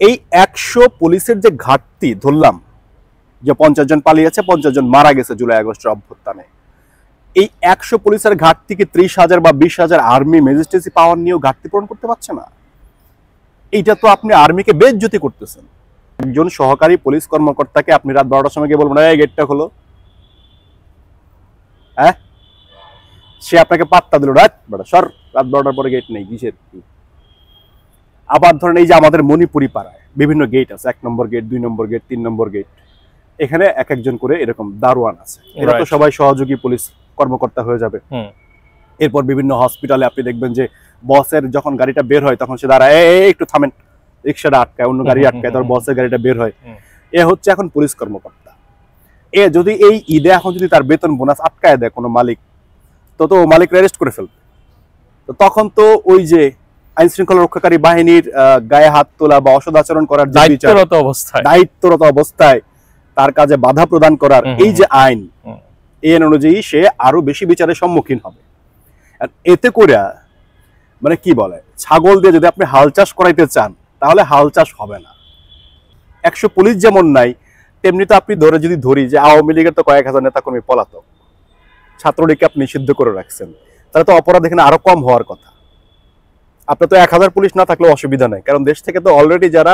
এই 100 পুলিশের যে ঘাটতি ধরলাম, যে 50 জন পালিয়েছে, 50 জন মারা গেছে জুলাই আগস্টের অভ্যুত্থানে, এই 100 পুলিশের ঘাটতিকে 30,000 বা 20,000 আর্মি ম্যাজিস্ট্রেসি পাওয়ার নিয়েও ঘাটতি পূরণ করতে পারছে না। এইটা তো আপনি আর্মিকে বেজ্জতি করতেছেন। একজন সহকারী পুলিশ কর্মকর্তাকে আপনি রাত 12টার সময় গিয়ে বলবেন এই গেটটা খোলো, হ্যাঁ, সে আপনাকে পাত্তা দিল, রাত 12টার পরে গেট নেই, কিসের কি? আবার ধরেন এই যে আমাদের মণিপুরি পাড়ায় বিভিন্ন গেট আছে, 1 নম্বর গেট, 2 নম্বর গেট, 3 নম্বর গেট, এখানে এক একজন করে এরকম দারোয়ান আছে, এরা তো সবাই সহযোগী পুলিশ কর্মকর্তা হয়ে যাবে। এরপর বিভিন্ন হসপিটালে আপনি দেখবেন যে বসের যখন গাড়িটা বের হয় তখন সে দাঁড়ায়, একটু থামেন, রিক্সাটা আটকায়, অন্য গাড়ি আটকায়, তারপর বসের গাড়িটা বের হয়। এ হচ্ছে এখন পুলিশ কর্মকর্তা। এ যদি এই ঈদে এখন যদি তার বেতন বোনাস আটকায় দেয় কোনো মালিক, তো মালিক অ্যারেস্ট করে ফেলবে। তো তখন তো ওই যে আইন শৃঙ্খলা রক্ষাকারী বাহিনীর গায়ে হাত তোলা বা অসদাচরণ করার দায়িত্বরত অবস্থায় তার কাজে বাধা প্রদান করার এই যে আইন, এই আইন অনুযায়ী সে আরো বেশি বিচারের সম্মুখীন হবে। আর এতে করে মানে কি বলে, ছাগল দিয়ে যদি আপনি হাল চাষ করাইতে চান তাহলে হাল চাষ হবে না। 100 পুলিশ যেমন নাই, তেমনি তো আপনি যদি ধরি যে আওয়ামী লীগের তো কয়েক হাজার নেতাকর্মী পলাতক, ছাত্রলীগকে আপনি নিষিদ্ধ করে রাখছেন, তাহলে তো অপরাধ এখানে আরো কম হওয়ার কথা। আপনার তো 1000 পুলিশ না থাকলেও অসুবিধা নেই, কারণ দেশ থেকে তো অলরেডি যারা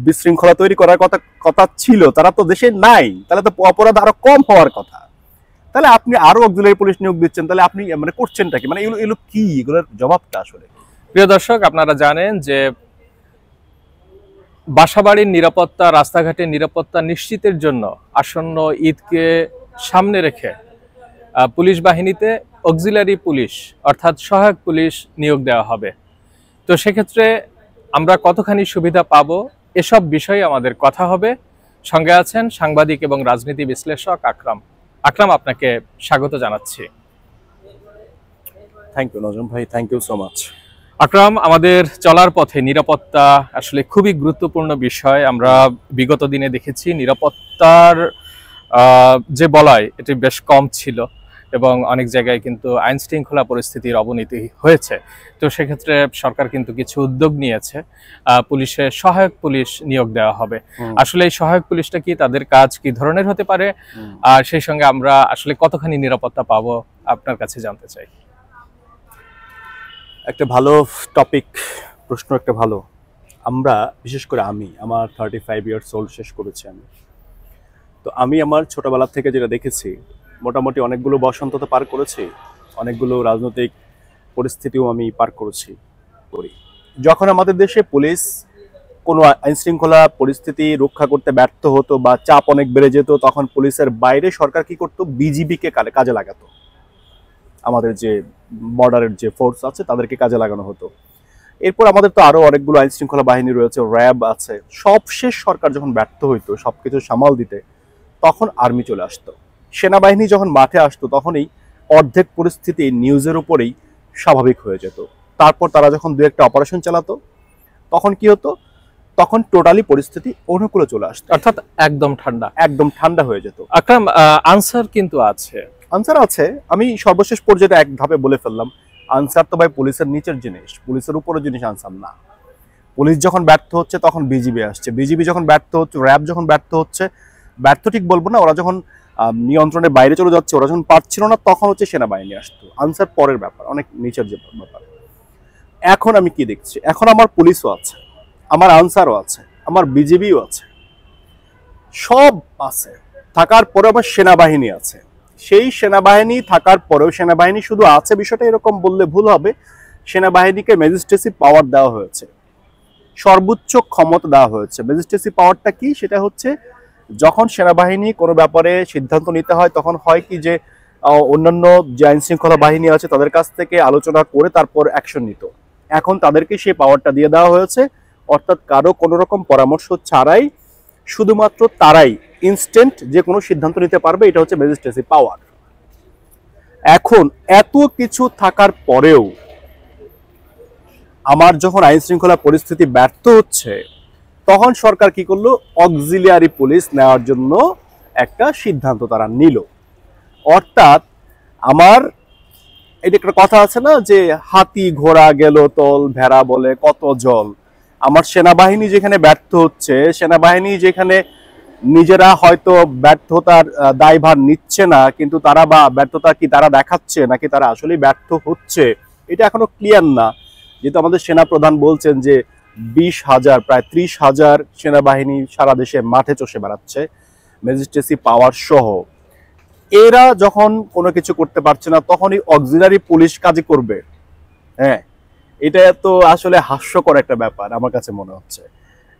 বিশৃঙ্খলা তৈরি করার কথা ছিল তারা তো দেশে নাই, তাহলে তো অপরাধ আরো কম হওয়ার কথা। তাহলে আপনি আরো অক্সিলারি পুলিশ নিয়োগ দিচ্ছেন, তাহলে আপনি মানে করছেনটা কি? মানে এগুলো কি, এগুলোর জবাবটা আসলে? প্রিয় দর্শক, আপনারা জানেন যে বাসাবাড়ির নিরাপত্তা, রাস্তাঘাটের নিরাপত্তা নিশ্চিতের জন্য আসন্ন ঈদকে সামনে রেখে পুলিশ বাহিনীতে অক্সিলারি পুলিশ অর্থাৎ সহায়ক পুলিশ নিয়োগ দেওয়া হবে। তো সেক্ষেত্রে আমরা কতখানি সুবিধা পাবো, এসব বিষয়ে আমাদের কথা হবে। সঙ্গে আছেন সাংবাদিক এবং রাজনীতি বিশ্লেষক আকরাম। আকরাম, আপনাকে স্বাগত জানাচ্ছি। থ্যাংক ইউ নজরুল ভাই, থ্যাংক ইউ সো মাচ। আকরাম, আমাদের চলার পথে নিরাপত্তা আসলে খুবই গুরুত্বপূর্ণ বিষয়। আমরা বিগত দিনে দেখেছি নিরাপত্তার যে বলয় এটি বেশ কম ছিল এবং অনেক জায়গায় কিন্তু আইন শৃঙ্খলা পরিস্থিতির অবনতি হয়েছে। তো সেক্ষেত্রে সরকার কিন্তু কিছু উদ্যোগ নিয়েছে, পুলিশে সহায়ক পুলিশ নিয়োগ দেওয়া হবে। আসলে এই সহায়ক পুলিশটা কি, তাদের কাজ কি ধরনের হতে পারে, আর সেই সঙ্গে আমরা আসলে কতখানি নিরাপত্তা পাবো আপনার কাছে জানতে চাই। একটা ভালো টপিক, প্রশ্ন একটা ভালো। আমরা বিশেষ করে আমার 35 ইয়ার্স ওল্ড শেষ করেছি আমি। তো আমি আমার ছোটবেলা থেকে যেটা দেখেছি, মোটামুটি অনেকগুলো বসন্ত তো পার করেছি, অনেকগুলো রাজনৈতিক পরিস্থিতিও আমি পার করেছি। যখন আমাদের দেশে পুলিশ কোনো আইন শৃঙ্খলা পরিস্থিতি রক্ষা করতে ব্যর্থ হতো বা চাপ অনেক বেড়ে যেত, তখন পুলিশের বাইরে সরকার কি করতো, বিজিবিকে কাজে লাগাতো। আমাদের যে বর্ডারের যে ফোর্স আছে তাদেরকে কাজে লাগানো হতো। এরপর আমাদের তো আরো অনেকগুলো আইন শৃঙ্খলা বাহিনী রয়েছে, র্যাব আছে। সবশেষ সরকার যখন ব্যর্থ হইতো সবকিছু সামাল দিতে, তখন আর্মি চলে আসতো। সেনাবাহিনী যখন মাঠে আসতো তখনই অর্ধেক পরিস্থিতি নিউজের উপরেই স্বাভাবিক হয়ে যেত। তারপর তারা যখন 2-1টা অপারেশন চালাতো তখন কি হতো, তখন টোটালি পরিস্থিতি অনুকূলে চলে আসতো, অর্থাৎ একদম ঠান্ডা হয়ে যেত। আকরাম, আনসার কিন্তু আছে, আনসার আছে। আমি সর্বশেষ পর্যায়ে এক ধাপে বলে ফেললাম, আনসার তো ভাই পুলিশের নিচের জিনিস, পুলিশের উপরের জিনিস আনসার না। পুলিশ যখন ব্যর্থ হচ্ছে তখন বিজিবি আসছে, বিজিবি যখন ব্যর্থ হচ্ছে, র্যাব যখন ব্যর্থ হচ্ছে, ব্যর্থ ঠিক বলবো না, ওরা যখন নিয়ন্ত্রণের বাইরে চলে যাচ্ছে, ওরা যখন পারছিল না, তখন হচ্ছে সেনাবাহিনী আসতো। আনসার পরের ব্যাপার, অনেক নিচের যে ব্যাপার। এখন আমি কি দেখছি, এখন আমার পুলিশও আছে, আমার আনসারও আছে, আমার বিজিবিও আছে, সব আছে। থাকার পরে আবার সেনাবাহিনী আছে। সেই সেনাবাহিনী থাকার পরেও সেনাবাহিনী শুধু আছে বিষয়টা এরকম বললে ভুল হবে। সেনাবাহিনীকে ম্যাজিস্ট্রেসি পাওয়ার দেওয়া হয়েছে, সর্বোচ্চ ক্ষমতা দেওয়া হয়েছে। ম্যাজিস্ট্রেসি পাওয়ারটা কি, সেটা হচ্ছে যখন সেনাবাহিনী কোনো ব্যাপারে সিদ্ধান্ত নিতে হয়, তখন হয় কি যে অন্যান্য যে আইন শৃঙ্খলা বাহিনী আছে তাদের কাছ থেকে আলোচনা করে তারপর অ্যাকশন নিত। এখন তাদেরকে সেই পাওয়ারটা দিয়ে দেওয়া হয়েছে, অর্থাৎ কারো কোনো রকম পরামর্শ ছাড়াই শুধুমাত্র তারাই ইনস্ট্যান্ট যে কোনো সিদ্ধান্ত নিতে পারবে। এটা হচ্ছে ম্যাজিস্ট্রেসি পাওয়ার। এখন এত কিছু থাকার পরেও আমার যখন আইন শৃঙ্খলা পরিস্থিতি ব্যর্থ হচ্ছে, তখন সরকার কি করলো, অক্সিলিয়ারি পুলিশ নেওয়ার জন্য একটা সিদ্ধান্ত তারা নিল। অর্থাৎ আমার এটা একটা কথা আছে না যে হাতি ঘোড়া গেল তল, ভেড়া বলে কত জল। আমার সেনাবাহিনী যেখানে ব্যর্থ হচ্ছে, সেনাবাহিনী যেখানে নিজেরা হয়তো ব্যর্থতার দায়ভার নিচ্ছে না, কিন্তু তারা বা ব্যর্থতা কি তারা দেখাচ্ছে নাকি তারা আসলেই ব্যর্থ হচ্ছে, এটা এখনো ক্লিয়ার না। যেহেতু আমাদের সেনাপ্রধান বলছেন যে 20,000 প্রায় 30,000 সেনাবাহিনী সারা দেশে মাঠে চষে বেড়াচ্ছে ম্যাজিস্ট্রেসি পাওয়ার সহ। এরা যখন কোনো কিছু করতে পারছে না তখনই অক্সিলারি পুলিশ কাজই করবে। হ্যাঁ, এটা তো আসলে হাস্যকর একটা ব্যাপার আমার কাছে মনে হচ্ছে।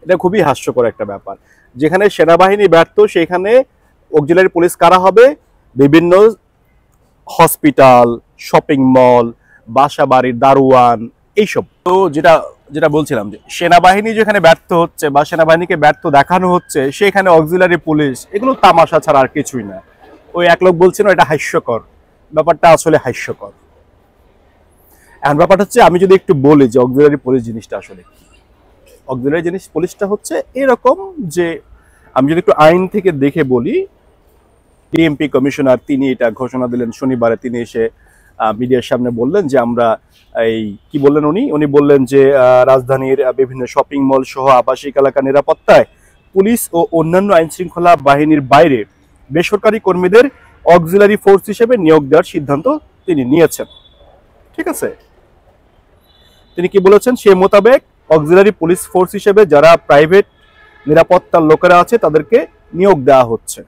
এটা খুবই হাস্যকর একটা ব্যাপার। যেখানে সেনাবাহিনী ব্যর্থ সেখানে অক্সিলারি পুলিশ কারা হবে? বিভিন্ন হসপিটাল, শপিং মল, বাসা বাড়ির দারোয়ান, এইসব। তো যেটা যেটা বলছিলাম যে সেনাবাহিনী যেখানে ব্যর্থ হচ্ছে বা সেনাবাহিনীকে ব্যর্থ দেখানো হচ্ছে সেখানে অক্সিলারি পুলিশ, এগুলো তামাশা ছাড়া আর কিছুই না। ওই এক লোক বলছিল এটা হাস্যকর, ব্যাপারটা আসলে হাস্যকর। এখন ব্যাপারটা হচ্ছে আমি যদি একটু বলি যে অক্সিলারি পুলিশ জিনিসটা আসলে কি। অক্সিলারি পুলিশটা হচ্ছে এরকম যে, আমি যদি একটু আইন থেকে দেখে বলি, ডিএমপি কমিশনার তিনি এটা ঘোষণা দিলেন শনিবারে। তিনি এসে মিডিয়ার সামনে বললেন যে আমরা এই কি বললেন উনি বললেন যে রাজধানীর বিভিন্ন শপিং মল সহ আবাসিক এলাকা নিরাপত্তায় পুলিশ ও অন্যান্য আইন শৃঙ্খলা বাহিনীর বাইরে বেসরকারি কর্মীদের অক্সিলারি ফোর্স হিসেবে নিয়োগ দেওয়ার সিদ্ধান্ত তিনি নিয়েছেন। ঠিক আছে, তিনি কি বলেছেন? সে মোতাবেক অক্সিলারি পুলিশ ফোর্স হিসেবে যারা প্রাইভেট নিরাপত্তার লোকেরা আছে তাদেরকে নিয়োগ দেওয়া হচ্ছে।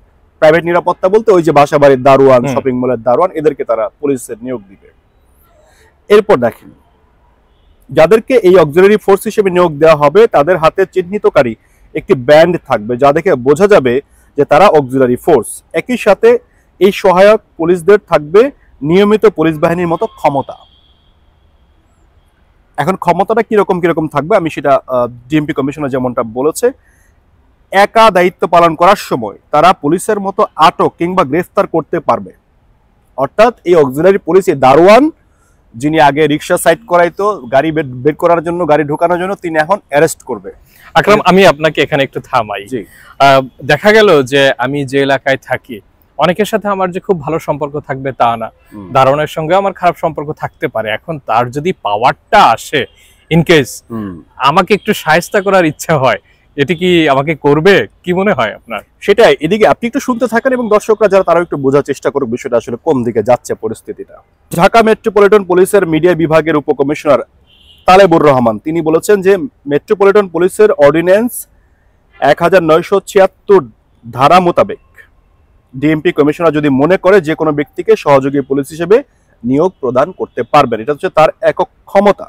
প্রাইভেট নিরাপত্তা বলতে ওই যে বাসা বাড়ির দারোয়ান, শপিং মলের দারোয়ান, এদেরকে তারা পুলিশের নিয়োগ দিবে। এরপর দেখেন, যাদেরকে এই অক্সিলারি ফোর্স হিসেবে নিয়োগ দেওয়া হবে তাদের হাতে চিহ্নিতকারী একটি ব্যান্ড থাকবে যা দেখে বোঝা যাবে যে তারা অক্সিলারি ফোর্স। একই সাথে এই সহায়ক পুলিশদের থাকবে নিয়মিত পুলিশ বাহিনীর মতো ক্ষমতা। এখন ক্ষমতাটা কিরকম কিরকম থাকবে আমি সেটা ডিএমপি কমিশনার যেমনটা বলেছে, একা দায়িত্ব পালন করার সময় তারা পুলিশের মতো আটক কিংবা গ্রেফতার করতে পারবে। অর্থাৎ এই অক্সিলারি পুলিশ, এই দারোয়ান যিনি আগে রিক্সা সাইড করাইতো গাড়ি বের করার জন্য, গাড়ি ঢোকানোর জন্য, তিনি এখন অ্যারেস্ট করবে। আকরাম, আমি আপনাকে এখানে একটু থামাই। দেখা গেল যে আমি যে এলাকায় থাকি অনেকের সাথে আমার যে খুব ভালো সম্পর্ক থাকবে তা না, দারোয়ানের সঙ্গে আমার খারাপ সম্পর্ক থাকতে পারে। এখন তার যদি পাওয়ারটা আসে, ইনকেস আমাকে একটু শায়েস্তা করার ইচ্ছা হয়, এটি কি আমাকে করবে? কি মনে হয় আপনার? সেটাই, এদিকে আপনি একটু শুনতে থাকেন এবং দর্শকরা যারা তারাও একটু বোঝার চেষ্টা করুক বিষয়টা আসলে কোন দিকে যাচ্ছে পরিস্থিতিটা। ঢাকা মেট্রোপলিটন পুলিশের মিডিয়া বিভাগের উপকমিশনার তালেবুর রহমান তিনি বলেছেন যে মেট্রোপলিটন পুলিশের অর্ডিন্যান্স 1976 ধারা মোতাবেক ডিএমপি কমিশনার যদি মনে করে যে কোনো ব্যক্তিকে সহযোগী পুলিশ হিসেবে নিয়োগ প্রদান করতে পারবেন, এটা হচ্ছে তার একক ক্ষমতা।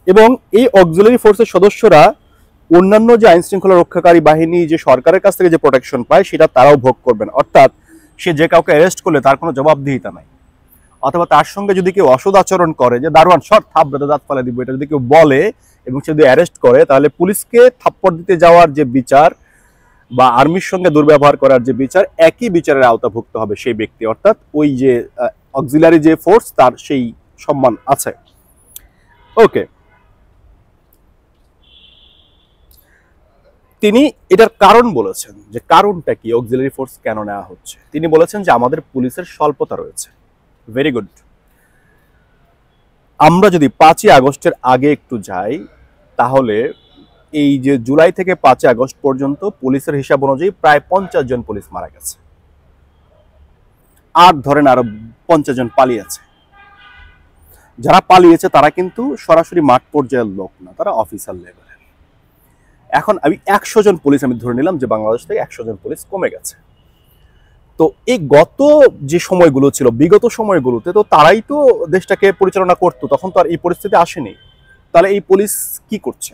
এবং এই অক্সিলারি ফোর্সের সদস্যরা অন্যান্য যে আইন শৃঙ্খলা রক্ষাকারী বাহিনী যে সরকারের কাছ থেকে যে প্রোটেকশন পায় সেটা তারাও ভোগ করবেন। অর্থাৎ সে যে কাউকে অ্যারেস্ট করলে তার কোনো জবাবদিহিতা নাই, অথবা তার সঙ্গে যদি কেউ অসৎ আচরণ করে যে দারোয়ান শর্ট থাপ দাঁত ফেলে দিব, এটা যদি কেউ বলে এবং সে যদি অ্যারেস্ট করে তাহলে পুলিশকে থাপ্পড় দিতে যাওয়ার যে বিচার বা আর্মির সঙ্গে দুর্ব্যবহার করার যে বিচার, একই বিচারের আওতাভুক্ত হবে সেই ব্যক্তি। অর্থাৎ ওই যে অক্সিলারি যে ফোর্স তার সেই সম্মান আছে। ওকে, তিনি এটার কারণ বলেছেন যে কারণটা কি, অক্সিলারি ফোর্স কেন নেওয়া হচ্ছে। তিনি বলেছেন যে আমাদের পুলিশের স্বল্পতা রয়েছে। Very good. আমরা যদি 5ই আগস্টের আগে একটু যাই তাহলে এই যে জুলাই থেকে 5ই আগস্ট পর্যন্ত পুলিশের হিসাব অনুযায়ী প্রায় 50 জন পুলিশ মারা গেছে, আর ধরেন আরো 50 জন পালিয়েছে। যারা পালিয়েছে তারা কিন্তু সরাসরি মাঠ পর্যায়ের লোক না, তারা অফিসার লেভেলের। এখন আমি 100 জন পুলিশ আমি ধরে নিলাম যে বাংলাদেশ থেকে 100 জন পুলিশ কমে গেছে। তো এই গত যে সময়গুলো ছিল, বিগত সময়গুলোতে তো তারাই তো দেশটাকে পরিচালনা করতো, তখন তো আর এই পরিস্থিতি আসেনি। তাহলে এই পুলিশ কি করছে?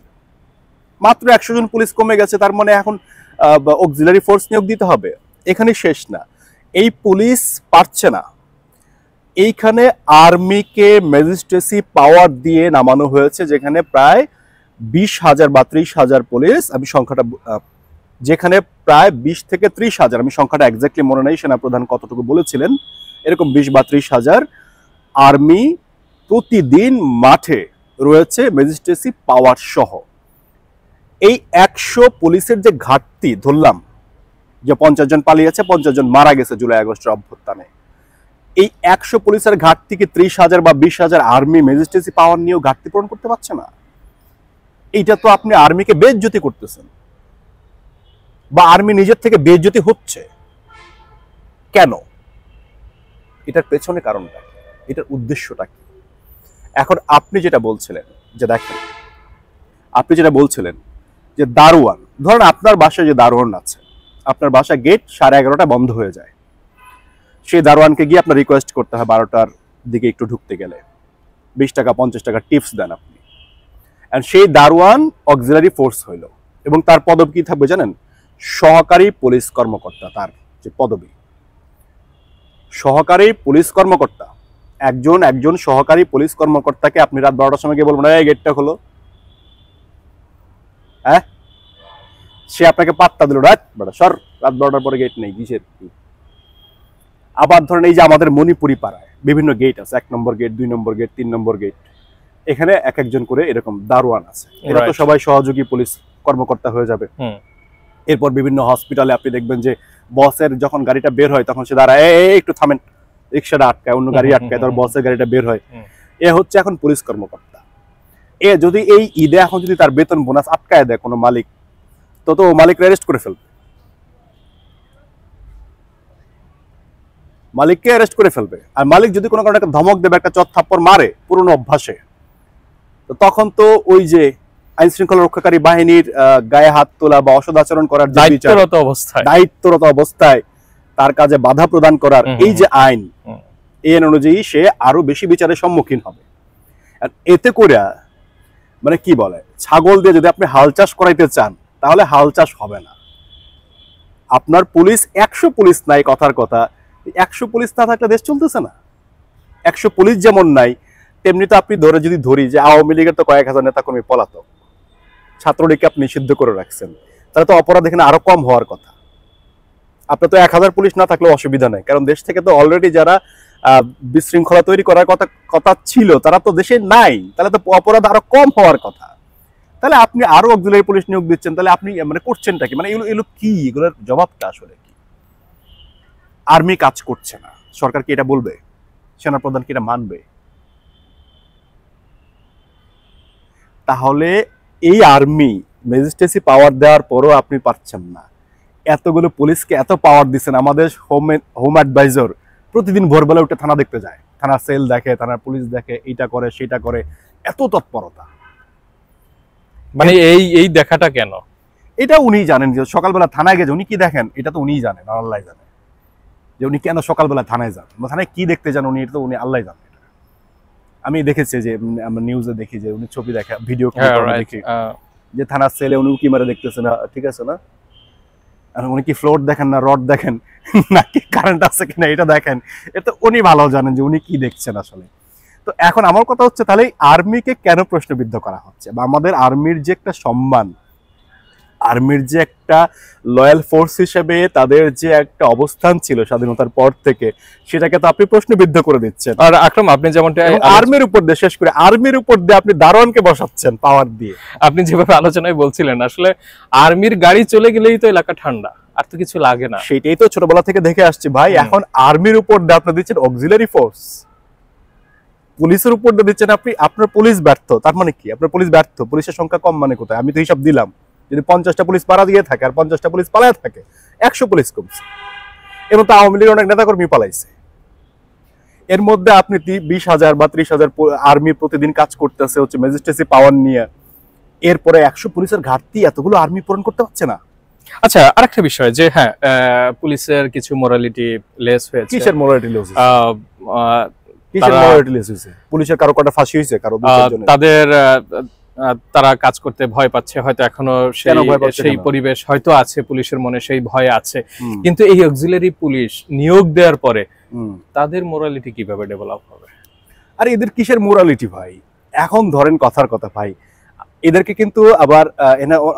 মাত্র 100 জন পুলিশ কমে গেছে, তার মানে এখন অক্সিলারি ফোর্স নিয়োগ দিতে হবে? এখানে শেষ না, এই পুলিশ পারছে না। এইখানে আর্মিকে ম্যাজিস্ট্রেসি পাওয়ার দিয়ে নামানো হয়েছে, যেখানে প্রায় 20,000 বা 30,000 পুলিশ, আমি সংখ্যাটা যেখানে প্রায় 20 থেকে 30,000, আমি সংখ্যাটা এক্স্যাক্টলি মনে নেই, সেনাপ্রধান কতটুকু বলেছিলেন, এরকম 20 বা 30,000 আর্মি প্রতিদিন মাঠে রয়েছে ম্যাজিস্ট্রেসি পাওয়ার সহ। এই 100 পুলিশের যে ঘাটতি ধরলাম, যে 50 জন পালিয়েছে, 50 জন মারা গেছে জুলাই আগস্টের অভ্যুত্থানে, এই 100 পুলিশের ঘাটতি কি 30,000 বা 20,000 আর্মি ম্যাজিস্ট্রেসি পাওয়ার নিয়েও ঘাটতি পূরণ করতে পারছে না? এইটা তো আপনি আর্মিকে বেইজ্জতি করতেছেন, বা আর্মি নিজের থেকে বেইজ্জতি হচ্ছে কেন? এটার পেছনে কারণটা কি? এটার উদ্দেশ্যটা কি? এখন আপনি যেটা বলছিলেন যে দেখেন, আপনি যেটা বলছিলেন যে দারোয়ান, ধরেন আপনার বাসায় যে দারোয়ান আছে, আপনার বাসা গেট 11:30 বন্ধ হয়ে যায়, সেই দারোয়ানকে গিয়ে আপনার রিকোয়েস্ট করতে হয় 12টার দিকে একটু ঢুকতে গেলে 20 টাকা 50 টাকা টিপস দেন আপনি। এন্ড সেই দারোয়ান অক্সিলারি ফোর্স হইল, এবং তার পদবি কি থাকবে জানেন? সহকারী পুলিশ কর্মকর্তা। তার যে পদবি সহকারী পুলিশ কর্মকর্তা। একজন সহকারী পুলিশ কর্মকর্তাকে আপনি রাত 12টার সময় গিয়ে বলবেন এই গেটটা খোলো, হ্যাঁ? সে আপনাকে পাত্তা দিল, রাত 12টার পরে গেট নেই, কিসের কি? আবার ধরেন এই যে আমাদের মণিপুরি পাড়ায় বিভিন্ন গেট আছে, 1 নম্বর গেট, 2 নম্বর গেট, 3 নম্বর গেট, এখানে এক একজন করে এরকম দারোয়ান আছে। এরা তো সবাই সহযোগী পুলিশ কর্মকর্তা হয়ে যাবে। এরপর বিভিন্ন হসপিটালে আপনি দেখবেন যে বসের যখন গাড়িটা বের হয় তখন সে দাঁড়ায়, একটু থামেন, রিক্সাটা আটকায়, অন্য গাড়ি আটকায়, তার বসের গাড়িটা বের হয়। এ হচ্ছে এখন পুলিশ কর্মকর্তা। এ যদি এই ঈদে এখন যদি তার বেতন বোনাস আটকায় দেয় কোনো মালিক, তো মালিককে অ্যারেস্ট করে ফেলবে, মালিককে অ্যারেস্ট করে ফেলবে। আর মালিক যদি কোনো কারণে একটা ধমক দেবে, একটা চট থাপ্পড় মারে পুরনো অভ্যাসে, তো তখন তো ওই যে আইন শৃঙ্খলা রক্ষাকারী বাহিনীর গায়ে হাত তোলা বা অসদাচরণ করার দায়িত্বরত অবস্থায় তার কাজে বাধা প্রদান করার এই যে আইন, এই আইন অনুযায়ী সে আরো বেশি বিচারের সম্মুখীন হবে। আর এতে করে মানে কি বলে, ছাগল দিয়ে যদি আপনি হাল চাষ করাইতে চান তাহলে হাল চাষ হবে না। আপনার পুলিশ 100 পুলিশ নাই, কথার কথা, 100 পুলিশ না থাকলে দেশ চলতেছে না। 100 পুলিশ যেমন নাই, তেমনি তো আপনি যদি ধরি যে আওয়ামী লীগের তো কয়েক হাজার নেতা কর্মী পলাতক, ছাত্রলীগকে আপনি নিষিদ্ধ করে রাখছেন, তাহলে তো অপরাধ এখানে আরো কম হওয়ার কথা। আপনার তো 1000 পুলিশ না থাকলেও অসুবিধা নেই, কারণ দেশ থেকে তো অলরেডি যারা বিশৃঙ্খলা তৈরি করার কথা ছিল তারা তো দেশে নাই, তাহলে তো অপরাধ আরো কম হওয়ার কথা। তাহলে আপনি আরো অক্সিলারি পুলিশ নিয়োগ দিচ্ছেন, তাহলে আপনি মানে করছেনটা কি? মানে এগুলো কি, এগুলোর জবাবটা আসলে কি? আর্মি কাজ করছে না, সরকার কি এটা বলবে? সেনাপ্রধান কি এটা মানবে? তাহলে এই আর্মি ম্যাজিস্ট্রেসি পাওয়ার দেওয়ার পরও আপনি পাচ্ছেন না। এতগুলো পুলিশকে এত পাওয়ার দিচ্ছেন, আমাদের হোম অ্যাডভাইজার প্রতিদিন ভোরবেলা উঠে থানা দেখতে যায়, থানার সেল দেখে, থানার পুলিশ দেখে, এইটা করে সেটা করে, এত তৎপরতা। মানে এই দেখাটা কেন? এটা উনি জানেন যে সকালবেলা থানায় গেছে উনি কি দেখেন, এটা তো উনিই জানেন, আল্লাহ জানে যে উনি কেন সকালবেলা থানায় যান, থানায় কি দেখতে যান উনি, এটা তো উনি আল্লাহ জানেন। আমি দেখেছি যে আমরা নিউজে দেখি যে উনি ছবি দেখে, ভিডিও দেখি যে থানার সেলে উনি উকি মারে দেখতেছে না, ঠিক আছে না? আর উনি কি ফ্লোর দেখেন না রড দেখেন নাকি কারেন্ট আছে কিনা এটা দেখেন, এটা উনি ভালো জানেন যে উনি কি দেখছেন আসলে। তো এখন আমার কথা হচ্ছে, তাহলে আর্মিকে কেন প্রশ্নবিদ্ধ করা হচ্ছে? বা আমাদের আর্মির যে একটা সম্মান, আর্মির যে একটা লয়াল ফোর্স হিসেবে তাদের যে একটা অবস্থান ছিল স্বাধীনতার পর থেকে, সেটাকে তো আপনি প্রশ্নবিদ্ধ করে দিচ্ছেন। আর আকরাম, আপনি যেমনটা আর্মির উপর দিয়ে, শেষ করে আর্মির উপর দিয়ে আপনি দারোয়ানকে বসাচ্ছেন পাওয়ার দিয়ে। আপনি যেভাবে আলোচনায় বলছিলেন, আসলে আর্মির গাড়ি চলে গেলেই তো এলাকা ঠান্ডা, আর তো কিছু লাগে না। সেটাই তো ছোটবেলা থেকে দেখে আসছি ভাই। এখন আর্মির উপর দিয়ে আপনি দিচ্ছেন অক্সিলারি ফোর্স, পুলিশের উপর দিয়ে দিচ্ছেন আপনি। আপনার পুলিশ ব্যর্থ, তার মানে কি? আপনার পুলিশ ব্যর্থ, পুলিশের সংখ্যা কম মানে কোথায়? আমি তো হিসাব দিলাম, যদি 50টা পুলিশ পাড়া দিয়ে থাকে আর 50টা পুলিশ পালায় থাকে, 100 পুলিশ কমছে। এবং তো আওয়ামী লীগের অনেক নেতাকর্মী পালাইছে। এর মধ্যে আপনি 20,000 বা 30,000 আর্মি প্রতিদিন কাজ করতেছে হচ্ছে ম্যাজিস্ট্রেসি পাওয়ার নিয়ে। এরপরে 100 পুলিশের ঘাটতি এতগুলো আর্মি পূরণ করতে পারছে না। আচ্ছা, আরেকটা বিষয় যে হ্যাঁ, পুলিশের কিছু মোরালিটি লেস হয়েছে। কিসের মোরালিটি লেস? কিসের মোরালিটি লেস হয়েছে? পুলিশের কারো কটা ফাঁসি হয়েছে, কারো তাদের তারা কাজ করতে ভয় পাচ্ছে, হয়তো এখনো সেই পরিবেশ হয়তো আছে, পুলিশের মনে সেই ভয় আছে। কিন্তু এই অক্সিলারি পুলিশ নিয়োগ দেওয়ার পরে তাদের মোরালিটি কিভাবে ডেভেলপ হবে? আর এদের কিসের মোরালিটি ভাই? এখন ধরেন কথার কথা ভাই, এদেরকে কিন্তু আবার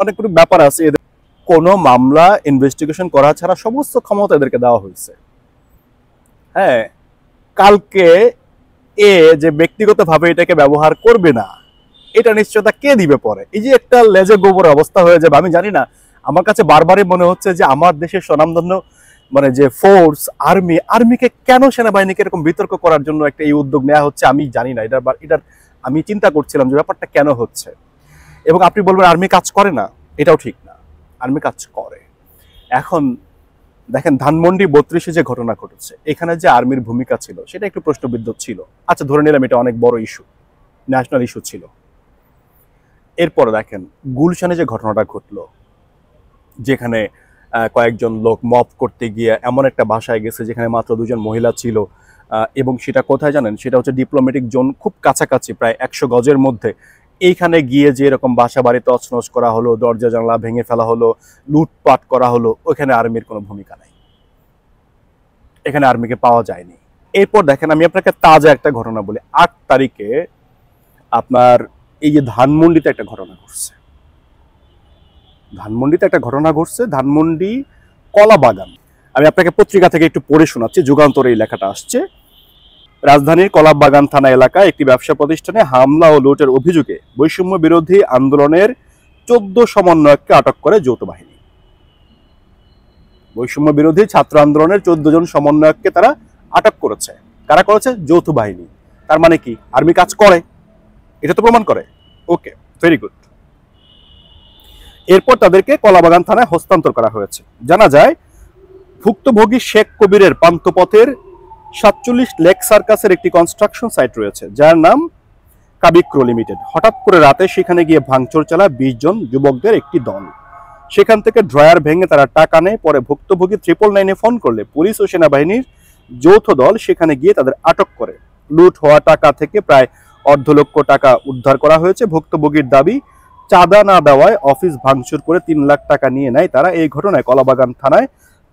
অনেকগুলো ব্যাপার আছে। এদের কোনো মামলা ইনভেস্টিগেশন করা ছাড়া সমস্ত ক্ষমতা এদেরকে দেওয়া হয়েছে। হ্যাঁ, কালকে এ যে ব্যক্তিগতভাবে এটাকে ব্যবহার করবে না, এটা নিশ্চয়তা কে দিবে পরে? এই যে একটা লেজে গোবর অবস্থা হয়ে যাবে। আমি জানি না, আমার কাছে বারবারই মনে হচ্ছে যে আমার দেশের স্বনামধন্য মানে যে ফোর্স আর্মিকে কেন সেনাবাহিনীকে এরকম বিতর্ক করার জন্য একটা এই উদ্যোগ নেওয়া হচ্ছে আমি জানি না। এটার আমি চিন্তা করছিলাম যে ব্যাপারটা কেন হচ্ছে। এবং আপনি বলবেন আর্মি কাজ করে না, এটাও ঠিক না, আর্মি কাজ করে। এখন দেখেন ধানমন্ডি 32-এ যে ঘটনা ঘটেছে, এখানে যে আর্মির ভূমিকা ছিল সেটা একটু প্রশ্নবিদ্ধ ছিল। আচ্ছা ধরে নিলাম এটা অনেক বড় ইস্যু, ন্যাশনাল ইস্যু ছিল। এরপরে দেখেন গুলশানে যে ঘটনাটা ঘটলো, যেখানে কয়েকজন লোক মপ করতে গিয়ে এমন একটা বাসায় গেছে যেখানে মাত্র 2জন মহিলা ছিল, এবং সেটা কোথায় জানেন, সেটা হচ্ছে ডিপ্লোম্যাটিক জোন খুব কাছাকাছি, প্রায় 100 গজের মধ্যে। এইখানে গিয়ে যে এরকম বাসা বাড়ি তছনছ করা হলো, দরজা জানলা ভেঙে ফেলা হলো, লুটপাট করা হলো, ওখানে আর্মির কোনো ভূমিকা নাই, এখানে আর্মিকে পাওয়া যায়নি। এরপর দেখেন আমি আপনাকে তাজা একটা ঘটনা বলি। 8 তারিখে আপনার এই যে ধানমন্ডিতে একটা ঘটনা ঘটছে, ধানমন্ডি কলা বাগান। আমি আপনাকে পত্রিকা থেকে একটু পড়ে শোনাচ্ছি, যুগান্তরে এই লেখাটা আসছে। রাজধানীর কলাবাগান থানা এলাকায় একটি ব্যবসা প্রতিষ্ঠানে হামলা ও লুটের অভিযোগে বৈষম্য বিরোধী আন্দোলনের 14 সমন্বয়ককে আটক করে যৌথ বাহিনী। বৈষম্য বিরোধী ছাত্র আন্দোলনের 14 জন সমন্বয়ককে তারা আটক করেছে। কারা করেছে? যৌথ বাহিনী। তার মানে কি আর্মি কাজ করে, এটা তো প্রমাণ করে। ওকে, ভেরি গুড। এরপর তাদেরকে কলাবাগান থানায় হস্তান্তর করা হয়েছে। জানা যায় ভুক্তভোগী শেখ কবিরের পান্থপথের 47 লেক সার্কাসের একটি কনস্ট্রাকশন সাইট রয়েছে, যার নাম কাবিক্রো লিমিটেড। হঠাৎ করে রাতে সেখানে গিয়ে ভাঙচুর চালায় 20 জন যুবকদের একটি দল। সেখান থেকে ড্রয়ার ভেঙে তারা টাকা নেয়। পরে ভুক্তভোগী 999-এ ফোন করলে পুলিশ ও সেনাবাহিনীর যৌথ দল সেখানে গিয়ে তাদের আটক করে। লুট হওয়া টাকা থেকে প্রায় 1.5 লক্ষ টাকা উদ্ধার করা হয়েছে। ভুক্তভোগীর দাবি, চাঁদা না দেওয়ায় অফিস ভাঙচুর করে 3 লাখ টাকা নিয়ে নেয় তারা। এই ঘটনায় কলাবাগান থানায়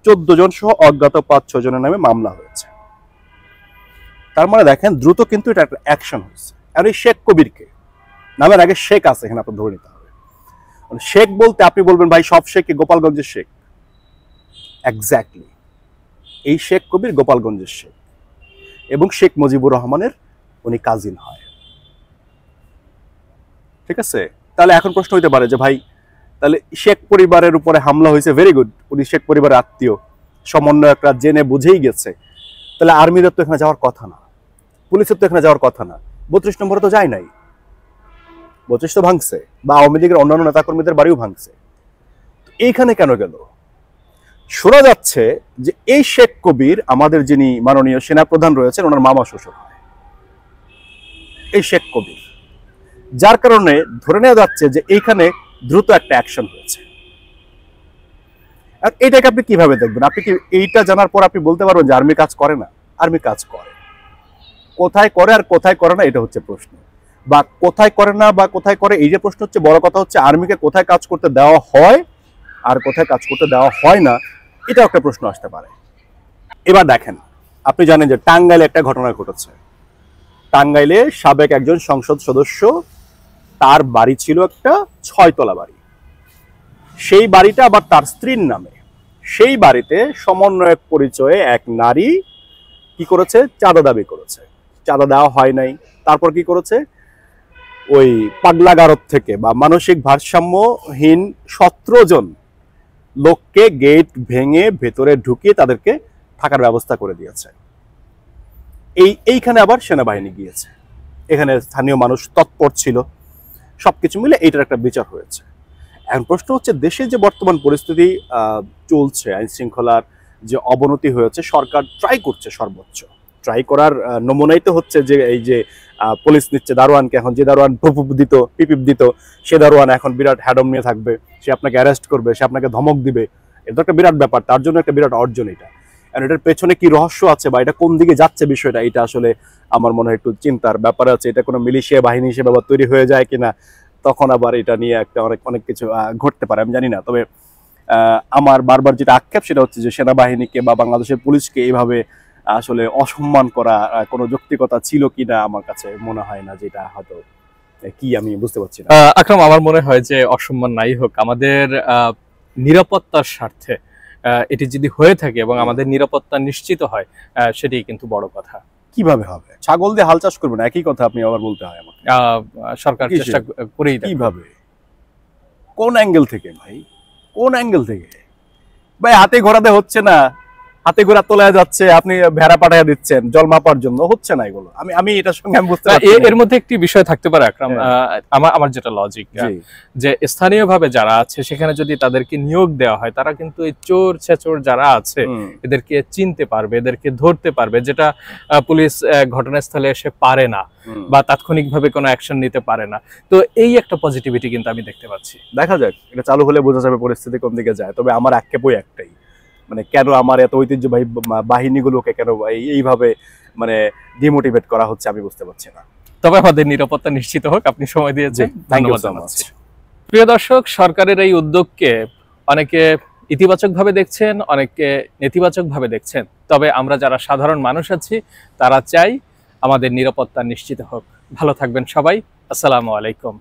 14 জন সহ অজ্ঞাত 5-6 জনের নামে মামলা হয়েছে। তার মানে দেখেন দ্রুত কিন্তু এটা একটা অ্যাকশন হয়েছে। আর এই শেখ কবিরকে, নামের আগে শেখ আছে এখানে, আপনার ধরে নিতে হবে। শেখ বলতে আপনি বলবেন ভাই সব শেখ গোপালগঞ্জের শেখ, এক্স্যাক্টলি এই শেখ কবির গোপালগঞ্জের শেখ, এবং শেখ মুজিবুর রহমানের উনি কাজিন হয়। ঠিক আছে, তাহলে এখন প্রশ্ন হইতে পারে যে ভাই তাহলে শেখ পরিবারের উপরে হামলা হয়েছে, ভেরি গুড, উনি শেখ পরিবারের আত্মীয়, সমন্বয়করা জেনে বুঝেই গেছে, তাহলে আর্মিদের তো এখানে যাওয়ার কথা না, পুলিশের তো এখানে যাওয়ার কথা না। 32 নম্বরে তো যায় নাই, 32 তো ভাঙছে, বা আওয়ামী লীগের অন্যান্য নেতাকর্মীদের বাড়িও ভাঙছে। এইখানে কেন গেল? শোনা যাচ্ছে যে এই শেখ কবির আমাদের যিনি মাননীয় সেনাপ্রধান রয়েছেন ওনার মামা শ্বশুর হয় এই শেখ কবির, যার কারণে ধরে নেওয়া যাচ্ছে যে এইখানে দ্রুত একটা অ্যাকশন হয়েছে। আর এটাকে আপনি কিভাবে দেখবেন? আপনি কি এইটা জানার পর আপনি বলতে পারবেন যে আর্মি কাজ করে না? আর্মি কাজ করে। কোথায় করে আর কোথায় করে না এটা হচ্ছে প্রশ্ন, বা কোথায় করে না বা কোথায় করে এই যে প্রশ্ন হচ্ছে। বড় কথা হচ্ছে আর্মিকে কোথায় কাজ করতে দেওয়া হয় আর কোথায় কাজ করতে দেওয়া হয় না, এটা একটা প্রশ্ন আসতে পারে। এবার দেখেন, আপনি জানেন যে টাঙ্গাইলে একটা ঘটনা ঘটেছে। টাঙ্গাইলে সাবেক একজন সংসদ সদস্য, তার বাড়ি ছিল একটা 6 তলা বাড়ি, সেই বাড়িটা আবার তার স্ত্রীর নামে। সেই বাড়িতে সমন্বয়ক পরিচয়ে এক নারী কি করেছে? চাঁদা দাবি করেছে, চাঁদা দেওয়া হয় নাই। তারপর কি করেছে? ওই পাগলাগারদ থেকে বা মানসিক ভারসাম্যহীন 17 জন লোককে গেট ভেঙে ভেতরে ঢুকিয়ে তাদেরকে থাকার ব্যবস্থা করে দিয়েছে। এইখানে আবার সেনাবাহিনী গিয়েছে, এখানে স্থানীয় মানুষ তৎপর ছিল, সবকিছু মিলে এইটার একটা বিচার হয়েছে। এখন প্রশ্ন হচ্ছে দেশে যে বর্তমান পরিস্থিতি চলছে, আইন শৃঙ্খলার যে অবনতি হয়েছে, সরকার ট্রাই করছে সর্বোচ্চ। ট্রাই করার নমুনাই তো হচ্ছে যে এই যে পুলিশ নিচ্ছে দারোয়ানকে, এখন যে দারোয়ান দিত পিপিপ দিত, সে দারোয়ান এখন বিরাট হ্যাডম নিয়ে থাকবে, সে আপনাকে অ্যারেস্ট করবে, সে আপনাকে ধমক দিবে। এটা একটা বিরাট ব্যাপার, তার জন্য একটা বিরাট অর্জন এটা। আর এটার পেছনে কি রহস্য আছে বা এটা কোন দিকে যাচ্ছে বিষয়টা, এটা আসলে আমার মনে হয় একটু চিন্তার ব্যাপার আছে। এটা কোনো মিলিশিয়া বাহিনী হিসেবে আবার তৈরি হয়ে যায় কিনা, তখন আবার এটা নিয়ে একটা অনেক কিছু ঘটতে পারে, আমি জানি না। তবে আমার বারবার যেটা আক্ষেপ সেটা হচ্ছে যে সেনাবাহিনীকে বা বাংলাদেশের পুলিশকে এইভাবে আসলে অসম্মান করা কোনো যৌক্তিকতা ছিল কিনা আমার কাছে মনে হয় না, যেটা হয়তো কি আমি বুঝতে পারছি না। আকরাম, আমার মনে হয় যে অসম্মান নাই হোক, আমাদের নিরাপত্তার স্বার্থে এটি যদি হয়ে থাকে এবং আমাদের নিরাপত্তা নিশ্চিত হয়, সেটাই কিন্তু বড় কথা। কিভাবে হবে? ছাগল দিয়ে হাল চাষ করবেন, একই কথা আপনি আবার বলতে হয় আমাকে। সরকার চেষ্টা করেই কিভাবে, কোন অ্যাঙ্গেল থেকে ভাই, কোন অ্যাঙ্গেল থেকে ভাই? হাতে ঘোরাতে হচ্ছে না, হাতে গোড়া তোলা যাচ্ছে, আপনি ভেড়া পাঠাইয়া দিচ্ছেন জল মাপার জন্য, হচ্ছে না এগুলো। আমি এটার সঙ্গে আমি বুঝতে পারছি এর মধ্যে একটি বিষয় থাকতে পারে আকরাম, আমার যেটা লজিক, যে স্থানীয়ভাবে যারা আছে সেখানে যদি তাদেরকে নিয়োগ দেওয়া হয়, তারা কিন্তু এই চোর ছেচোর যারা আছে এদেরকে চিনতে পারবে, এদেরকে ধরতে পারবে, যেটা পুলিশ ঘটনাস্থলে এসে পারে না বা তাৎক্ষণিকভাবে কোনো অ্যাকশন নিতে পারে না। তো এই একটা পজিটিভিটি কিন্তু আমি দেখতে পাচ্ছি। দেখা যাক, এটা চালু হলে বোঝা যাবে পরিস্থিতি কোন দিকে যায়। তবে আমার আক্ষেপই একটাই, মানে কেন আমার এত ঐতিহ্যবাহী বাহিনীগুলোকে কেন এইভাবে মানে ডিমোটিভেট করা হচ্ছে আমি বুঝতে পারছি না। তবে আমাদের নিরাপত্তা নিশ্চিত হোক। আপনি সময় দিয়েছেন, ধন্যবাদ জানাচ্ছি। ধন্যবাদ। প্রিয় দর্শক, সরকারের এই উদ্যোগকে অনেকে ইতিবাচকভাবে দেখছেন, অনেকে নেতিবাচকভাবে দেখছেন। তবে আমরা যারা সাধারণ মানুষ আছি তারা চাই আমাদের নিরাপত্তা নিশ্চিত হোক। ভালো থাকবেন সবাই। আসসালামু আলাইকুম।